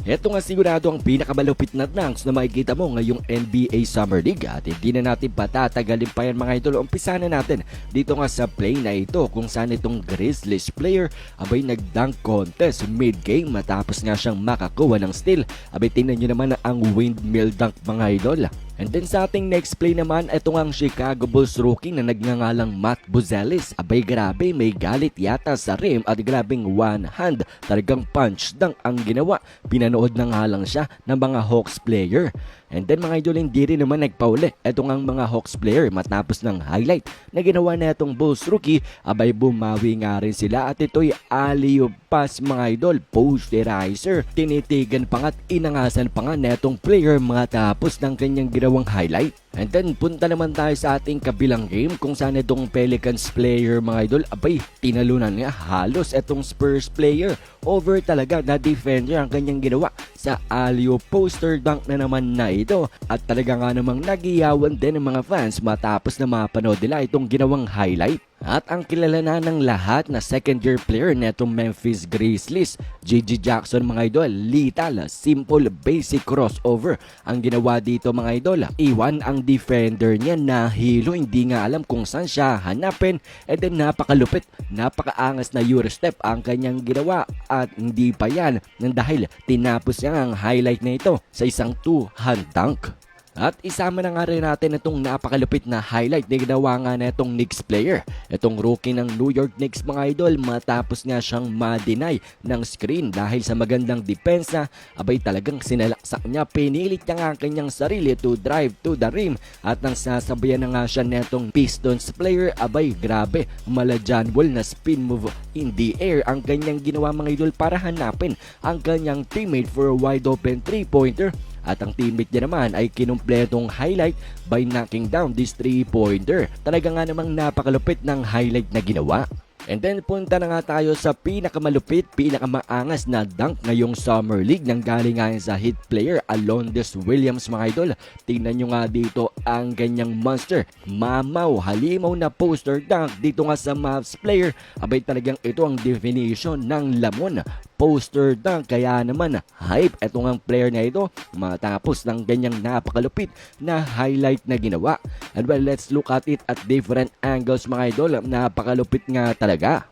Ito nga sigurado ang pinakamalupit na dunks na makikita mo ngayong NBA Summer League at hindi na natin patatagalin pa yan mga idol. Umpisa na natin dito nga sa play na ito kung saan itong Grizzlies player abay nag-dunk contest mid-game matapos nga siyang makakuha ng steal. Abay tingnan nyo naman ang windmill dunk mga idol. And then sa ating next play naman, ito nga ang Chicago Bulls rookie na nagngangalang Matt Buzelis. Abay grabe, may galit yata sa rim at grabing one hand. Talagang punch dunk ang ginawa. Pinanood na nga lang siya ng mga Hawks player. And then mga idol, hindi rin naman nagpauli. Ito nga ang mga Hawks player matapos ng highlight na ginawa na itong Bulls rookie. Abay bumawi nga rin sila at ito'y alley-oop pass mga idol. Posterizer. Tinitigan pa nga at inangasan pa nga na itong player matapos ng kanyang ginawang highlight. And then punta naman tayo sa ating kabilang game kung saan itong Pelicans player mga idol abay tinalunan nga halos itong Spurs player. Over talaga na defender ang kanyang ginawa sa alley-oop poster dunk na naman na ito. At talaga nga namang nagiyawan din ng mga fans matapos na mapanood nila itong ginawang highlight. At ang kilala na ng lahat na second year player netong Memphis Grizzlies, Gigi Jackson mga idol, lethal, simple, basic crossover ang ginawa dito mga idol. Iwan ang defender niya na hilo, hindi nga alam kung saan siya hanapin, and then napakalupit, napakaangas na Eurostep ang kanyang ginawa at hindi pa yan nang dahil tinapos niya ang highlight na ito sa isang two-hand dunk. At isama na nga rin natin itong napakalupit na highlight na ginawa nga na itong Knicks player. Itong rookie ng New York Knicks mga idol matapos nga siyang ma-deny ng screen dahil sa magandang depensa. Abay talagang sinalaksak niya, pinilit niya nga ang kanyang sarili to drive to the rim. At nang sasabayan na nga siya netong Pistons player, abay grabe, mala John Wall na spin move in the air ang kanyang ginawa mga idol para hanapin ang kanyang teammate for a wide open 3-pointer. At ang teammate niya naman ay kinumpletong highlight by knocking down this 3-pointer. Talaga nga namang napakalupit ng highlight na ginawa. And then punta na nga tayo sa pinakamalupit, pinakamaangas na dunk ngayong Summer League nang galing nga sa Heat player Alondes Williams mga idol. Tingnan nyo nga dito ang ganyang monster. Mamaw, halimaw na poster dunk dito nga sa Mavs player. Abay talagang ito ang definition ng lamon. Poster dunk, kaya naman hype etong ang player na ito matapos ng ganyang napakalupit na highlight na ginawa. And well, let's look at it at different angles mga idol. Napakalupit nga talaga.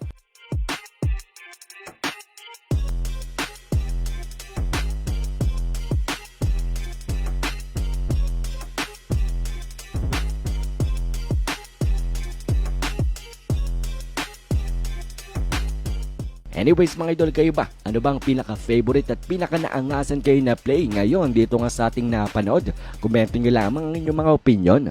Anyways mga idol, kayo ba? Ano bang pinaka-favorite at pinaka-naangasan kayo na play ngayon dito nga sa ating napanood? Komento nyo lamang ang inyong mga opinion.